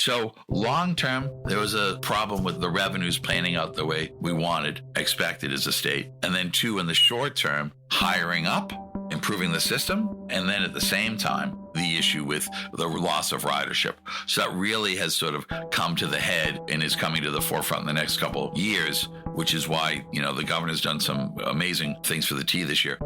So long term, there was a problem with the revenues planning out the way we wanted, expected as a state. And then two, in the short term, hiring up, improving the system, and then at the same time, the issue with the loss of ridership. So that really has sort of come to the head and is coming to the forefront in the next couple of years, which is why, the governor's done some amazing things for the T this year.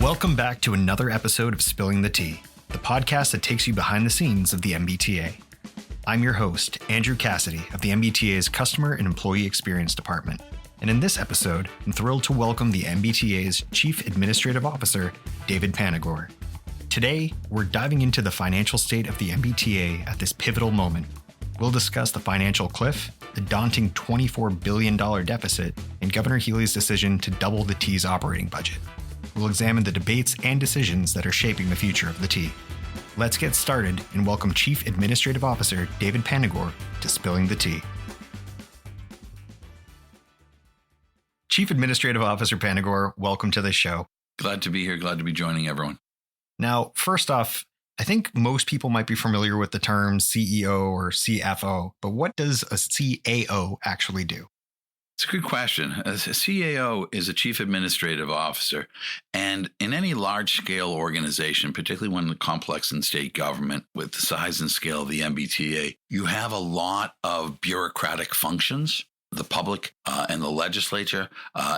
Welcome back to another episode of Spilling the Tea, the podcast that takes you behind the scenes of the MBTA. I'm your host, Andrew Cassidy of the MBTA's Customer and Employee Experience Department. And in this episode, I'm thrilled to welcome the MBTA's Chief Administrative Officer, David Panagore. Today, we're diving into the financial state of the MBTA at this pivotal moment. We'll discuss the financial cliff, the daunting $24 billion deficit, and Governor Healey's decision to double the T's operating budget. We'll examine the debates and decisions that are shaping the future of the T. Let's get started and welcome Chief Administrative Officer David Panagore to Spilling the Tea. Chief Administrative Officer Panagore, welcome to the show. Glad to be here. Glad to be joining everyone. Now, first off, I think most people might be familiar with the terms CEO or CFO, but what does a CAO actually do? It's a good question. A CAO is a chief administrative officer. And in any large-scale organization, particularly one complex in state government with the size and scale of the MBTA, you have a lot of bureaucratic functions. The public and the legislature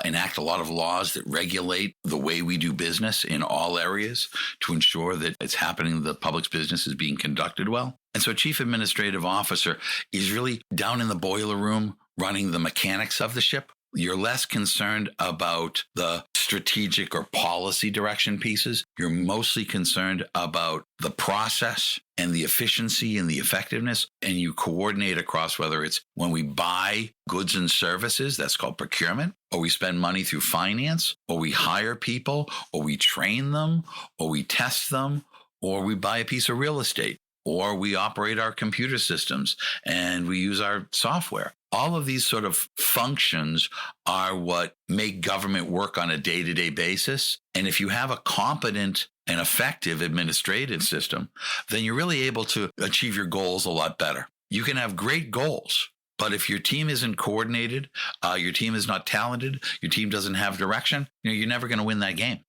enact a lot of laws that regulate the way we do business in all areas to ensure that it's happening, the public's business is being conducted well. And so a chief administrative officer is really down in the boiler room running the mechanics of the ship. You're less concerned about the strategic or policy direction pieces. You're mostly concerned about the process and the efficiency and the effectiveness. And you coordinate across whether it's when we buy goods and services, that's called procurement, or we spend money through finance, or we hire people, or we train them, or we test them, or we buy a piece of real estate, or we operate our computer systems and we use our software. All of these sort of functions are what make government work on a day-to-day basis. And if you have a competent and effective administrative system, then you're really able to achieve your goals a lot better. You can have great goals, but if your team isn't coordinated, your team is not talented, your team doesn't have direction, you're never going to win that game.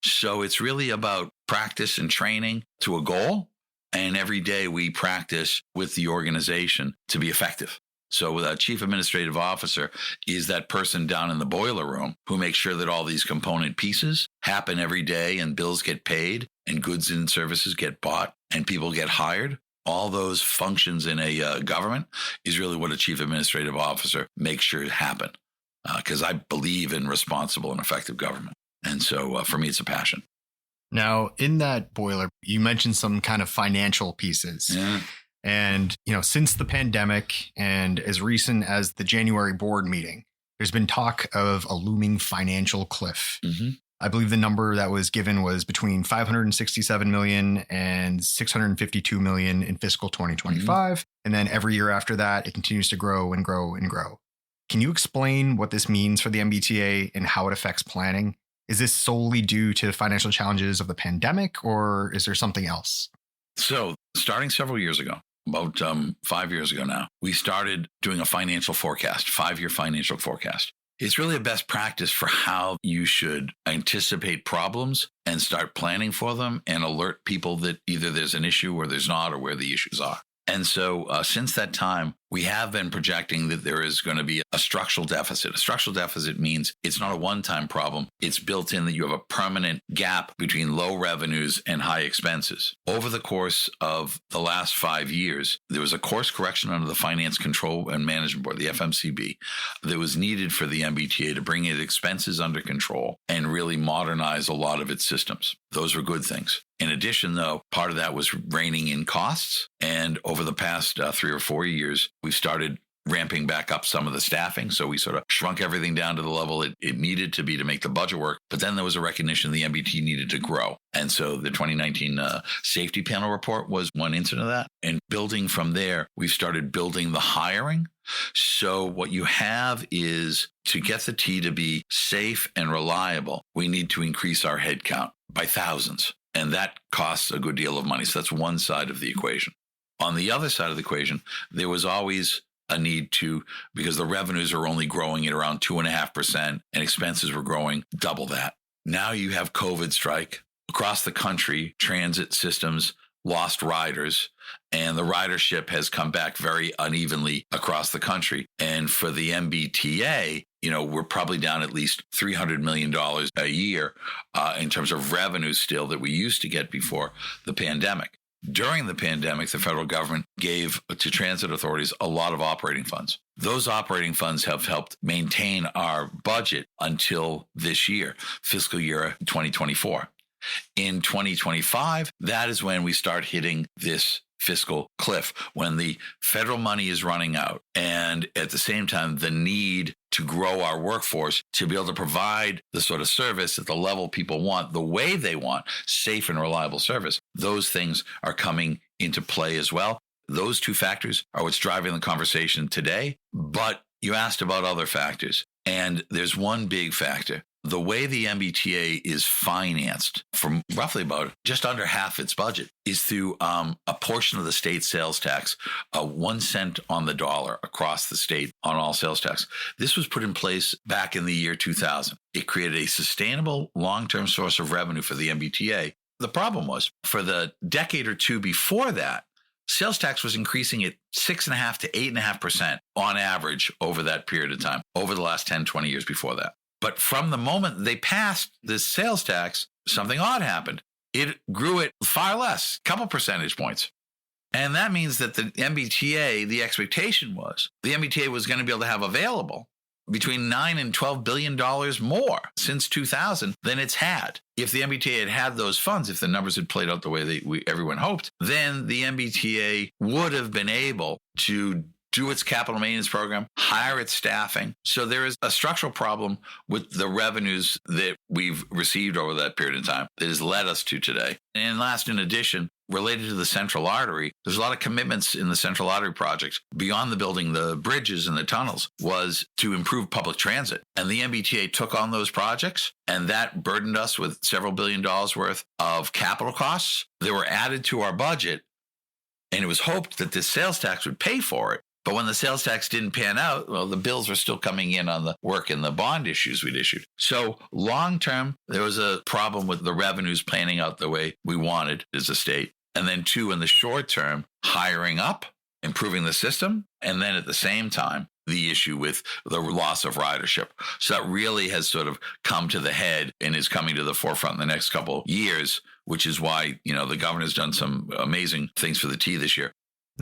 So it's really about practice and training to a goal. And every day we practice with the organization to be effective. So a chief administrative officer is that person down in the boiler room who makes sure that all these component pieces happen every day and bills get paid and goods and services get bought and people get hired. All those functions in a government is really what a chief administrative officer makes sure happen. Because I believe in responsible and effective government. And so for me, it's a passion. Now, in that boiler, you mentioned some kind of financial pieces. Yeah. And, since the pandemic and as recent as the January board meeting, there's been talk of a looming financial cliff. Mm-hmm. I believe the number that was given was between $567 million and $652 million in fiscal 2025. Mm-hmm. And then every year after that, it continues to grow and grow and grow. Can you explain what this means for the MBTA and how it affects planning? Is this solely due to financial challenges of the pandemic, or is there something else? So starting several years ago, about 5 years ago now, we started doing a financial forecast, 5-year financial forecast. It's really a best practice for how you should anticipate problems and start planning for them and alert people that either there's an issue or there's not, or where the issues are. And so since that time, we have been projecting that there is going to be a structural deficit. A structural deficit means it's not a one-time problem. It's built in that you have a permanent gap between low revenues and high expenses. Over the course of the last 5 years, there was a course correction under the Finance Control and Management Board, the FMCB, that was needed for the MBTA to bring its expenses under control and really modernize a lot of its systems. Those were good things. In addition, though, part of that was reining in costs. And over the past 3 or 4 years, we've started ramping back up some of the staffing. So we sort of shrunk everything down to the level it needed to be to make the budget work. But then there was a recognition the MBT needed to grow. And so the 2019 safety panel report was one incident of that. And building from there, we've started building the hiring So what you have is, to get the T to be safe and reliable, we need to increase our headcount by thousands. And that costs a good deal of money. So that's one side of the equation. On the other side of the equation, there was always a need to, because the revenues are only growing at around 2.5% and expenses were growing double that. Now you have COVID strike. Across the country, transit systems lost riders, and the ridership has come back very unevenly across the country. And for the MBTA, we're probably down at least $300 million a year in terms of revenue still that we used to get before the pandemic. During the pandemic, the federal government gave to transit authorities a lot of operating funds. Those operating funds have helped maintain our budget until this year, fiscal year 2024. In 2025, that is when we start hitting this fiscal cliff, when the federal money is running out, and at the same time, the need to grow our workforce to be able to provide the sort of service at the level people want, the way they want, safe and reliable service. Those things are coming into play as well. Those two factors are what's driving the conversation today. But you asked about other factors, and there's one big factor. The way the MBTA is financed, from roughly about just under half its budget, is through a portion of the state sales tax, 1 cent on the dollar across the state on all sales tax. This was put in place back in the year 2000. It created a sustainable long-term source of revenue for the MBTA. The problem was, for the decade or two before that, sales tax was increasing at 6.5% to 8.5% on average over that period of time, over the last 10, 20 years before that. But from the moment they passed this sales tax, something odd happened. It grew at far less, a couple percentage points. And that means that the MBTA, the expectation was the MBTA was going to be able to have available between $9 and $12 billion more since 2000 than it's had. If the MBTA had those funds, if the numbers had played out the way everyone hoped, then the MBTA would have been able to do its capital maintenance program, hire its staffing. So there is a structural problem with the revenues that we've received over that period of time that has led us to today. And last, in addition, related to the central artery, there's a lot of commitments in the central artery projects beyond the building, the bridges and the tunnels, was to improve public transit. And the MBTA took on those projects, and that burdened us with several $1 billion worth of capital costs that were added to our budget. And it was hoped that this sales tax would pay for it. But when the sales tax didn't pan out, well, the bills were still coming in on the work and the bond issues we'd issued. So long term, there was a problem with the revenues planning out the way we wanted as a state. And then two, in the short term, hiring up, improving the system, and then at the same time, the issue with the loss of ridership. So that really has sort of come to the head and is coming to the forefront in the next couple of years, which is why, the governor's done some amazing things for the T this year.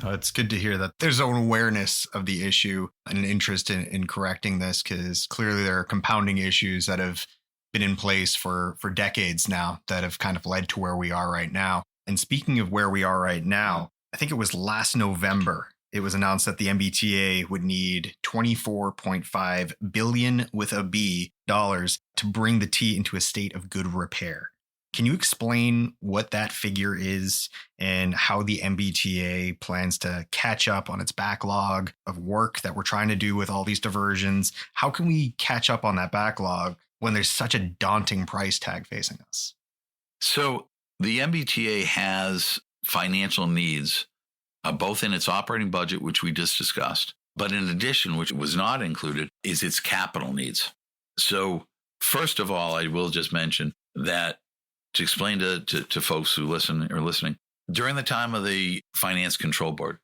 No, it's good to hear that there's an awareness of the issue and an interest in correcting this, because clearly there are compounding issues that have been in place for decades now that have kind of led to where we are right now. And speaking of where we are right now, I think it was last November, it was announced that the MBTA would need $24.5 billion with a B dollars to bring the T into a state of good repair. Can you explain what that figure is and how the MBTA plans to catch up on its backlog of work that we're trying to do with all these diversions? How can we catch up on that backlog when there's such a daunting price tag facing us? So the MBTA has financial needs, both in its operating budget, which we just discussed, but in addition, which was not included, is its capital needs. So first of all, I will just mention that, to explain to folks who are listening, during the time of the Finance Control Board,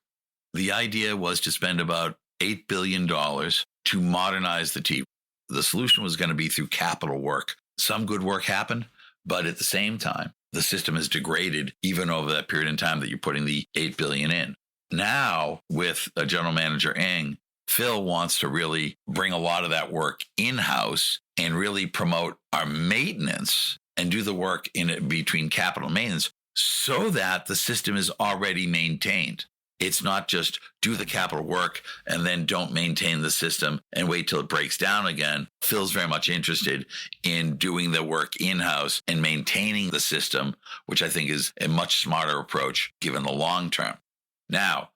the idea was to spend about $8 billion to modernize the T. The solution was going to be through capital work. Some good work happened, but at the same time, the system has degraded even over that period in time that you're putting the $8 billion in. Now, with General Manager Ng, Phil wants to really bring a lot of that work in-house and really promote our maintenance and do the work in between capital and maintenance so that the system is already maintained. It's not just do the capital work and then don't maintain the system and wait till it breaks down again. Phil's very much interested in doing the work in-house and maintaining the system, which I think is a much smarter approach given the long term. Now,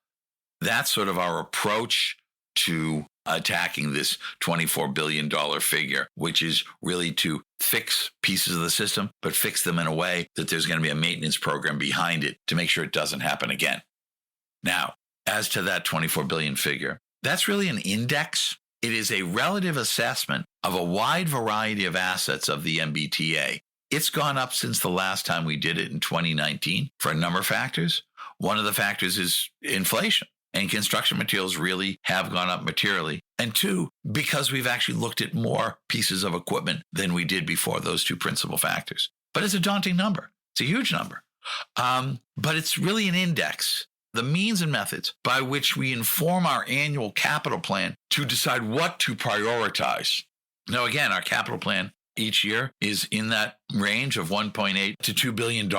that's sort of our approach to attacking this $24 billion figure, which is really to fix pieces of the system, but fix them in a way that there's going to be a maintenance program behind it to make sure it doesn't happen again. Now, as to that 24 billion figure, that's really an index. It is a relative assessment of a wide variety of assets of the MBTA. It's gone up since the last time we did it in 2019 for a number of factors. One of the factors is inflation, and construction materials really have gone up materially. And two, because we've actually looked at more pieces of equipment than we did before, those two principal factors. But it's a daunting number. It's a huge number. But it's really an index. The means and methods by which we inform our annual capital plan to decide what to prioritize. Now, again, our capital plan each year is in that range of $1.8 to $2 billion.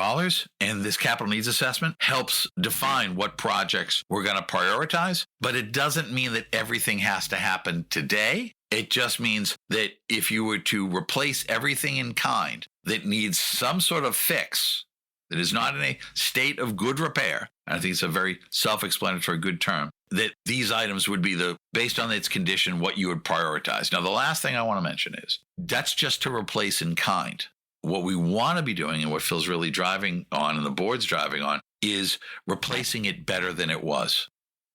And this capital needs assessment helps define what projects we're going to prioritize. But it doesn't mean that everything has to happen today. It just means that if you were to replace everything in kind that needs some sort of fix, that is not in a state of good repair, and I think it's a very self-explanatory good term, that these items would be based on its condition, what you would prioritize. Now, the last thing I want to mention is that's just to replace in kind. What we want to be doing, and what Phil's really driving on and the board's driving on, is replacing it better than it was.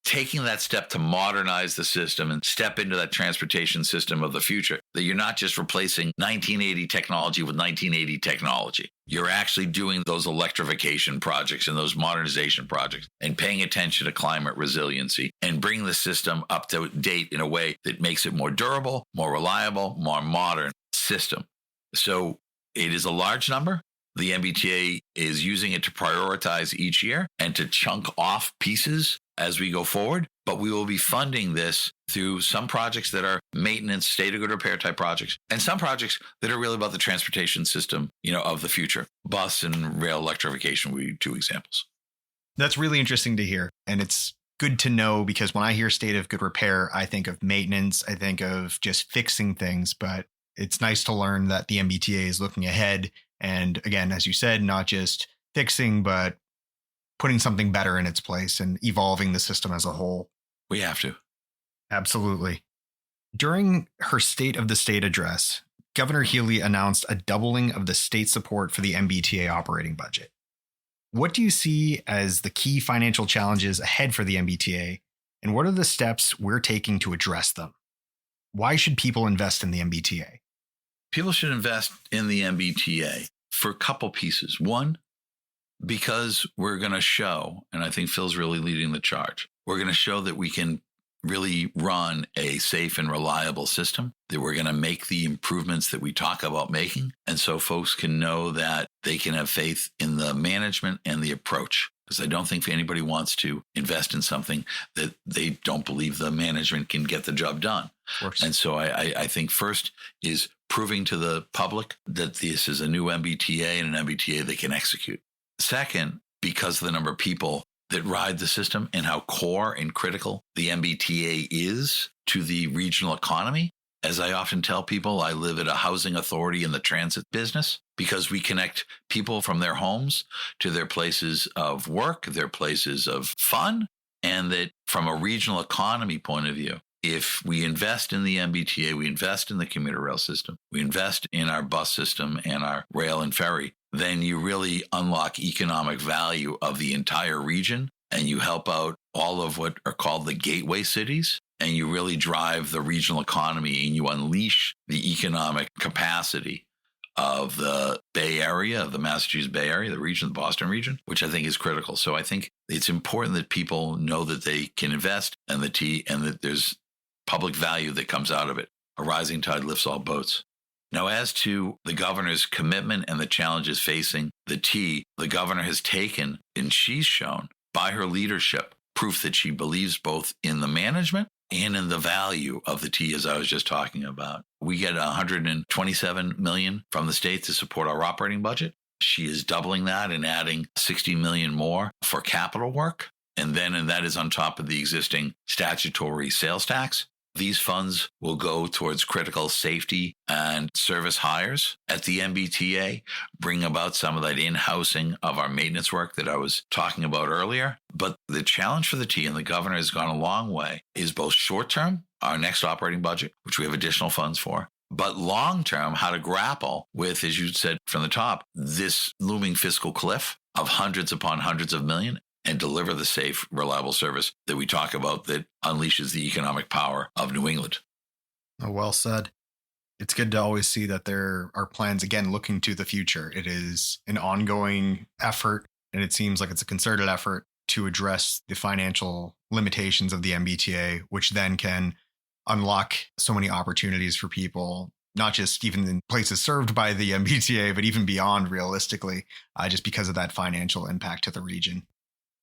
Taking that step to modernize the system and step into that transportation system of the future, that you're not just replacing 1980 technology with 1980 technology. You're actually doing those electrification projects and those modernization projects and paying attention to climate resiliency and bring the system up to date in a way that makes it more durable, more reliable, more modern system. So it is a large number. The MBTA is using it to prioritize each year and to chunk off pieces as we go forward, but we will be funding this through some projects that are maintenance, state of good repair type projects, and some projects that are really about the transportation system, of the future. Bus and rail electrification would be two examples. That's really interesting to hear. And it's good to know, because when I hear state of good repair, I think of maintenance, I think of just fixing things, but it's nice to learn that the MBTA is looking ahead. And again, as you said, not just fixing, but putting something better in its place and evolving the system as a whole. We have to. Absolutely. During her State of the State address, Governor Healy announced a doubling of the state support for the MBTA operating budget. What do you see as the key financial challenges ahead for the MBTA, and what are the steps we're taking to address them? Why should people invest in the MBTA? People should invest in the MBTA for a couple pieces. One, because we're going to show, and I think Phil's really leading the charge, we're going to show that we can really run a safe and reliable system, that we're going to make the improvements that we talk about making. And so folks can know that they can have faith in the management and the approach. Because I don't think anybody wants to invest in something that they don't believe the management can get the job done. And so I think first is proving to the public that this is a new MBTA and an MBTA they can execute. Second, because of the number of people that ride the system and how core and critical the MBTA is to the regional economy. As I often tell people, I live at a housing authority in the transit business because we connect people from their homes to their places of work, their places of fun, and that from a regional economy point of view, if we invest in the MBTA, we invest in the commuter rail system, we invest in our bus system and our rail and ferry, then you really unlock economic value of the entire region, and you help out all of what are called the gateway cities, and you really drive the regional economy, and you unleash the economic capacity of the Bay Area, of the Massachusetts Bay Area, the region, the Boston region, which I think is critical. So I think it's important that people know that they can invest in the T and that there's public value that comes out of it. A rising tide lifts all boats. Now, as to the governor's commitment and the challenges facing the T, the governor has taken, and she's shown by her leadership, proof that she believes both in the management and in the value of the T, as I was just talking about. We get $127 million from the state to support our operating budget. She is doubling that and adding $60 million more for capital work. And that is on top of the existing statutory sales tax. These funds will go towards critical safety and service hires at the MBTA, bring about some of that in-housing of our maintenance work that I was talking about earlier. But the challenge for the T, and the governor has gone a long way, is both short-term, our next operating budget, which we have additional funds for, but long-term, how to grapple with, as you said from the top, this looming fiscal cliff of hundreds upon hundreds of million, and deliver the safe, reliable service that we talk about that unleashes the economic power of New England. Oh, well said. It's good to always see that there are plans, again, looking to the future. It is an ongoing effort, and it seems like it's a concerted effort to address the financial limitations of the MBTA, which then can unlock so many opportunities for people, not just even in places served by the MBTA, but even beyond realistically, just because of that financial impact to the region.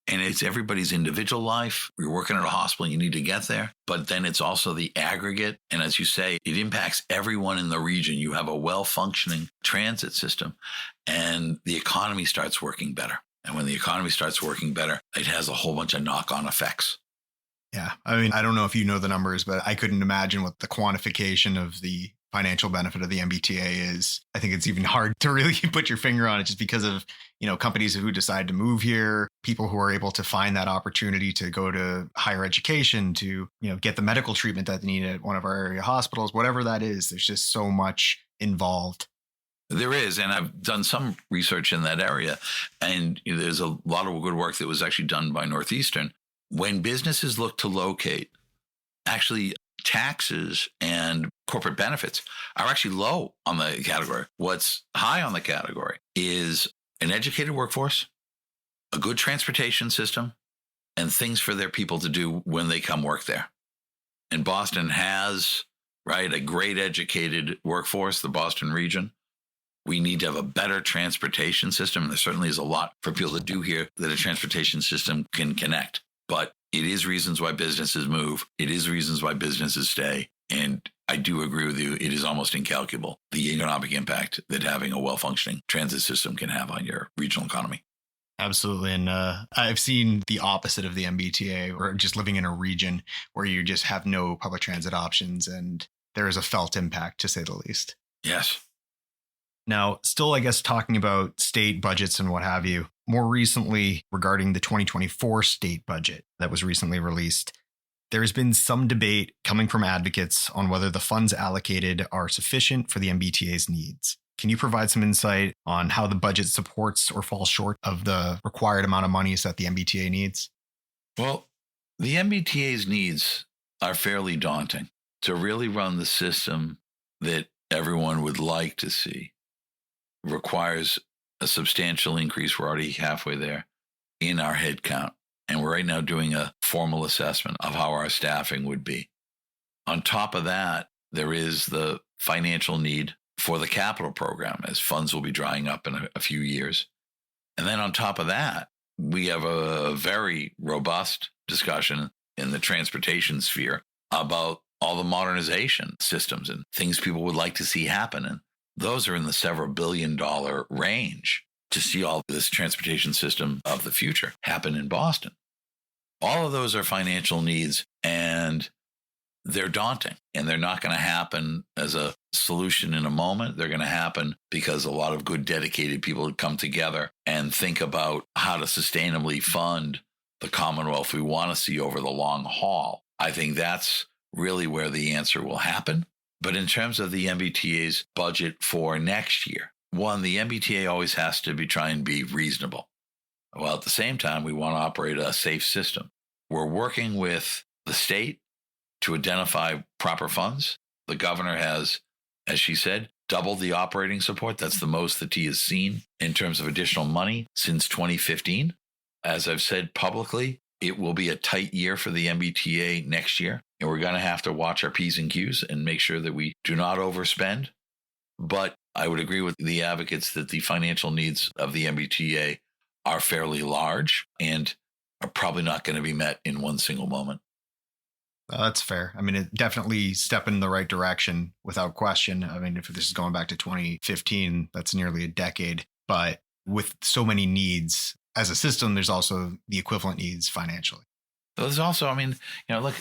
And it's everybody's individual life. You're working at a hospital, you need to get there. But then it's also the aggregate. And as you say, it impacts everyone in the region. You have a well-functioning transit system, and the economy starts working better. And when the economy starts working better, it has a whole bunch of knock-on effects. Yeah. I mean, I don't know if you know the numbers, but I couldn't imagine what the quantification of the financial benefit of the MBTA is. I think it's even hard to really put your finger on it, just because of, companies who decide to move here, people who are able to find that opportunity to go to higher education, to, get the medical treatment that they need at one of our area hospitals, whatever that is. There's just so much involved. There is, and I've done some research in that area, and there's a lot of good work that was actually done by Northeastern. When businesses look to locate, actually taxes and corporate benefits are actually low on the category. What's high on the category is an educated workforce, a good transportation system, and things for their people to do when they come work there. And Boston has, a great educated workforce, the Boston region. We need to have a better transportation system. And there certainly is a lot for people to do here that a transportation system can connect. But it is reasons why businesses move. It is reasons why businesses stay. And I do agree with you. It is almost incalculable, the economic impact that having a well-functioning transit system can have on your regional economy. Absolutely. And I've seen the opposite of the MBTA, or just living in a region where you just have no public transit options. And there is a felt impact, to say the least. Yes. Now, still, I guess, talking about state budgets and what have you, more recently regarding the 2024 state budget that was recently released, there has been some debate coming from advocates on whether the funds allocated are sufficient for the MBTA's needs. Can you provide some insight on how the budget supports or falls short of the required amount of monies that the MBTA needs? Well, the MBTA's needs are fairly daunting. To really run the system that everyone would like to see requires a substantial increase. We're already halfway there in our head count. And we're right now doing a formal assessment of how our staffing would be. On top of that, there is the financial need for the capital program, as funds will be drying up in a few years. And then on top of that, we have a very robust discussion in the transportation sphere about all the modernization systems and things people would like to see happen. And those are in the several $billion range to see all this transportation system of the future happen in Boston. All of those are financial needs, and they're daunting, and they're not going to happen as a solution in a moment. They're going to happen because a lot of good, dedicated people come together and think about how to sustainably fund the Commonwealth we want to see over the long haul. I think that's really where the answer will happen. But in terms of the MBTA's budget for next year, one, the MBTA always has to try and be reasonable. Well, at the same time, we want to operate a safe system. We're working with the state to identify proper funds. The governor has, as she said, doubled the operating support. That's the most the T has seen in terms of additional money since 2015. As I've said publicly, it will be a tight year for the MBTA next year, and we're going to have to watch our P's and Q's and make sure that we do not overspend. But I would agree with the advocates that the financial needs of the MBTA are fairly large and are probably not going to be met in one single moment. That's fair. I mean, it definitely step in the right direction without question. I mean, if this is going back to 2015, that's nearly a decade. But with so many needs as a system, there's also the equivalent needs financially. There's also, look,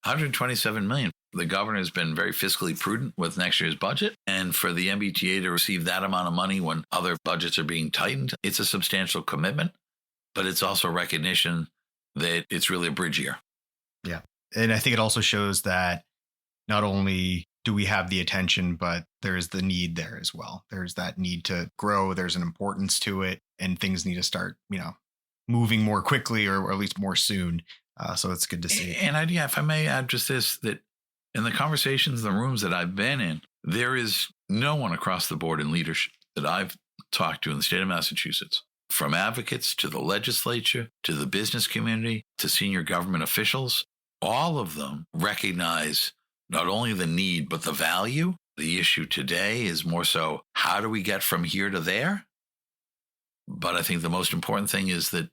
127 million. The governor has been very fiscally prudent with next year's budget. And for the MBTA to receive that amount of money when other budgets are being tightened, it's a substantial commitment, but it's also recognition that it's really a bridge year. Yeah. And I think it also shows that not only do we have the attention, but there's the need there as well. There's that need to grow. There's an importance to it, and things need to start, moving more quickly or at least more soon. So it's good to see. And if I may add just this, that in the conversations, the rooms that I've been in, there is no one across the board in leadership that I've talked to in the state of Massachusetts, from advocates to the legislature, to the business community, to senior government officials. All of them recognize not only the need, but the value. The issue today is more so, how do we get from here to there? But I think the most important thing is that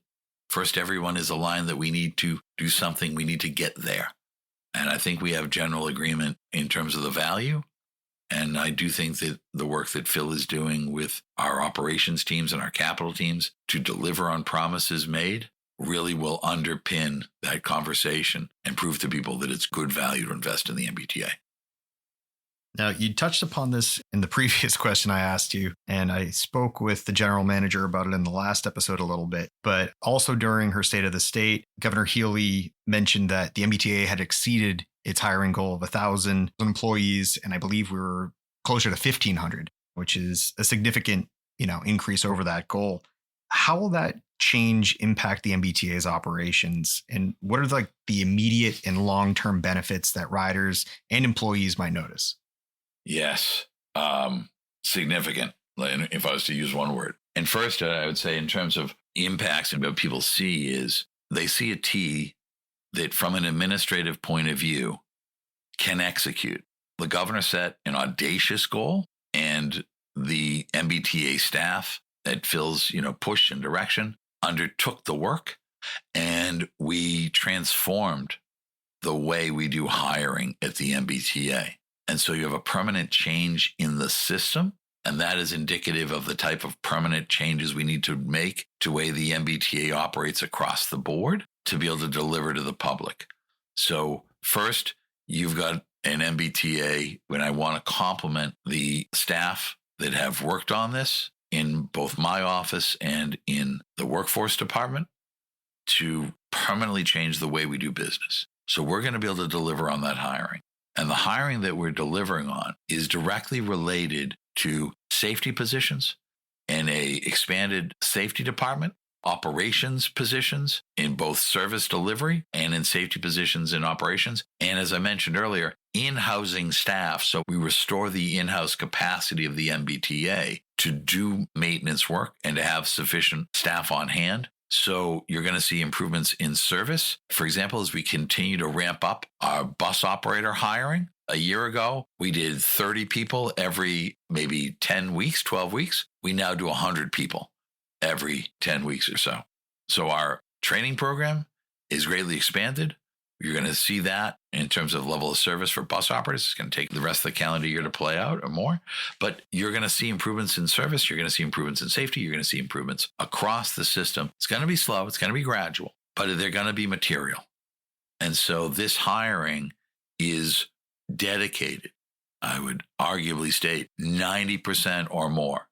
first, everyone is aligned that we need to do something. We need to get there. And I think we have general agreement in terms of the value. And I do think that the work that Phil is doing with our operations teams and our capital teams to deliver on promises made really will underpin that conversation and prove to people that it's good value to invest in the MBTA. Now, you touched upon this in the previous question I asked you, and I spoke with the general manager about it in the last episode a little bit. But also during her State of the State, Governor Healy mentioned that the MBTA had exceeded its hiring goal of 1,000 employees, and I believe we were closer to 1,500, which is a significant, increase over that goal. How will that change impact the MBTA's operations, and what are the immediate and long-term benefits that riders and employees might notice? Yes, significant, if I was to use one word. And first, I would say in terms of impacts and what people see is they see a T that from an administrative point of view can execute. The governor set an audacious goal, and the MBTA staff that Phil's, push and direction undertook the work, and we transformed the way we do hiring at the MBTA. And so you have a permanent change in the system, and that is indicative of the type of permanent changes we need to make to the way the MBTA operates across the board to be able to deliver to the public. So first, you've got an MBTA, and I want to compliment the staff that have worked on this in both my office and in the workforce department to permanently change the way we do business. So we're going to be able to deliver on that hiring. And the hiring that we're delivering on is directly related to safety positions and a expanded safety department, operations positions in both service delivery and in safety positions in operations. And as I mentioned earlier, in-housing staff. So we restore the in-house capacity of the MBTA to do maintenance work and to have sufficient staff on hand. So you're going to see improvements in service. For example, as we continue to ramp up our bus operator hiring. A year ago, we did 30 people every maybe 10 weeks, 12 weeks. We now do 100 people every 10 weeks or so. So our training program is greatly expanded. You're going to see that in terms of level of service for bus operators. It's going to take the rest of the calendar year to play out or more. But you're going to see improvements in service. You're going to see improvements in safety. You're going to see improvements across the system. It's going to be slow. It's going to be gradual, but they're going to be material. And so this hiring is dedicated. I would arguably state 90% or more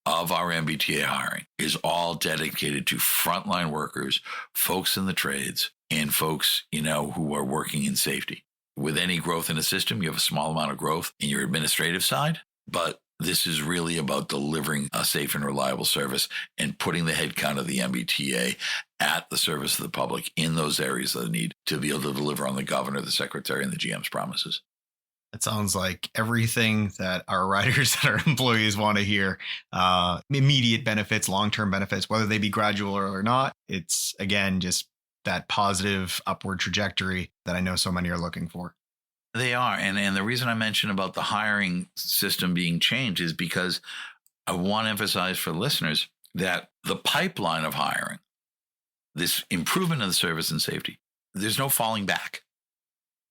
of our MBTA hiring is all dedicated to frontline workers, folks in the trades, and folks, who are working in safety. With any growth in a system, you have a small amount of growth in your administrative side, but this is really about delivering a safe and reliable service and putting the headcount of the MBTA at the service of the public in those areas of need to be able to deliver on the governor, the secretary, and the GM's promises. It sounds like everything that our riders and our employees want to hear. Immediate benefits, long-term benefits, whether they be gradual or not. It's, again, just that positive upward trajectory that I know so many are looking for. They are. And the reason I mentioned about the hiring system being changed is because I want to emphasize for listeners that the pipeline of hiring, this improvement of the service and safety, there's no falling back.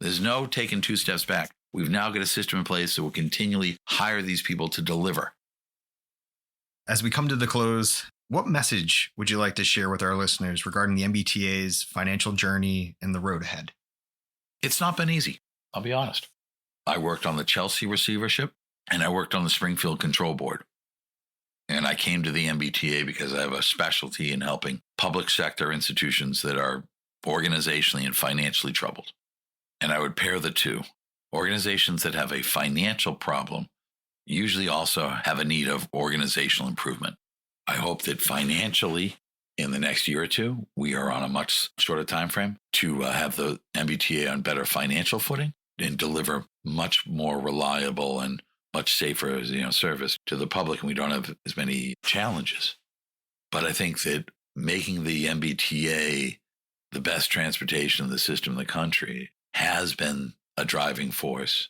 There's no taking two steps back. We've now got a system in place that will continually hire these people to deliver. As we come to the close, what message would you like to share with our listeners regarding the MBTA's financial journey and the road ahead? It's not been easy. I'll be honest. I worked on the Chelsea receivership and I worked on the Springfield Control Board. And I came to the MBTA because I have a specialty in helping public sector institutions that are organizationally and financially troubled. And I would pair the two. Organizations that have a financial problem usually also have a need of organizational improvement. I hope that financially, in the next year or two, we are on a much shorter time frame to have the MBTA on better financial footing and deliver much more reliable and much safer, service to the public, and we don't have as many challenges. But I think that making the MBTA the best transportation in the system in the country has been a driving force.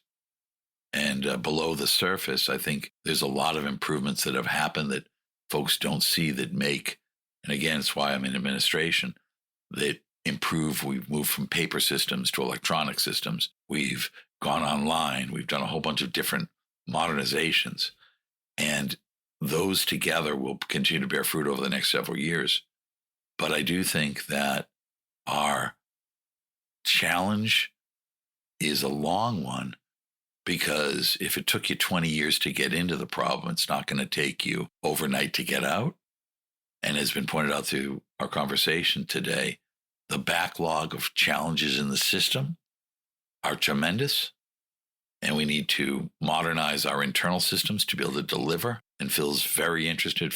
And below the surface, I think there's a lot of improvements that have happened that folks don't see that make, and again, it's why I'm in administration, that improve. We've moved from paper systems to electronic systems. We've gone online. We've done a whole bunch of different modernizations, and those together will continue to bear fruit over the next several years. But I do think that our challenge is a long one, because if it took you 20 years to get into the problem, it's not going to take you overnight to get out. And as been pointed out through our conversation today, the backlog of challenges in the system are tremendous. And we need to modernize our internal systems to be able to deliver. And Filling is very interested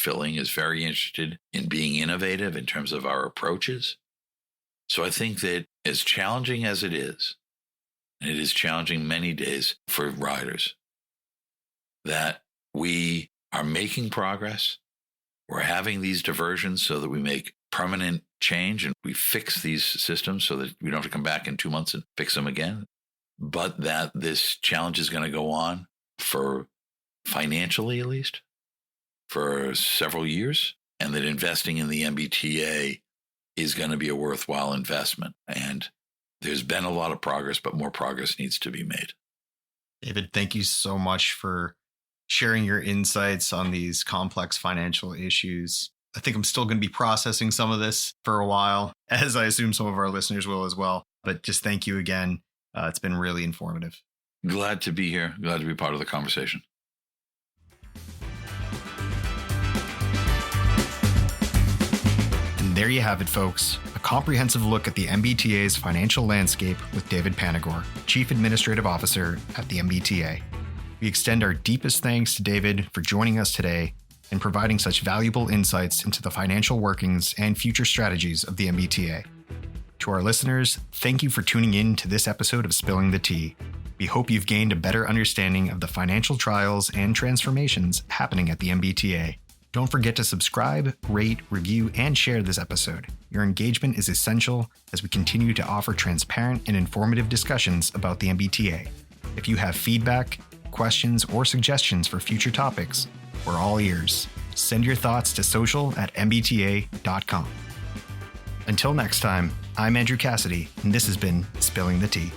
in being innovative in terms of our approaches. So I think that as challenging as it is, and it is challenging many days for riders, that we are making progress. We're having these diversions so that we make permanent change and we fix these systems so that we don't have to come back in 2 months and fix them again. But that this challenge is going to go on for, financially at least, for several years, and that investing in the MBTA is going to be a worthwhile investment. And there's been a lot of progress, but more progress needs to be made. David, thank you so much for sharing your insights on these complex financial issues. I think I'm still going to be processing some of this for a while, as I assume some of our listeners will as well. But just thank you again. It's been really informative. Glad to be here. Glad to be part of the conversation. And there you have it, folks. A comprehensive look at the MBTA's financial landscape with David Panagore, Chief Administrative Officer at the MBTA. We extend our deepest thanks to David for joining us today and providing such valuable insights into the financial workings and future strategies of the MBTA. To our listeners, thank you for tuning in to this episode of Spilling the Tea. We hope you've gained a better understanding of the financial trials and transformations happening at the MBTA. Don't forget to subscribe, rate, review, and share this episode. Your engagement is essential as we continue to offer transparent and informative discussions about the MBTA. If you have feedback, questions, or suggestions for future topics, we're all ears. Send your thoughts to social@mbta.com. Until next time, I'm Andrew Cassidy, and this has been Spilling the Tea.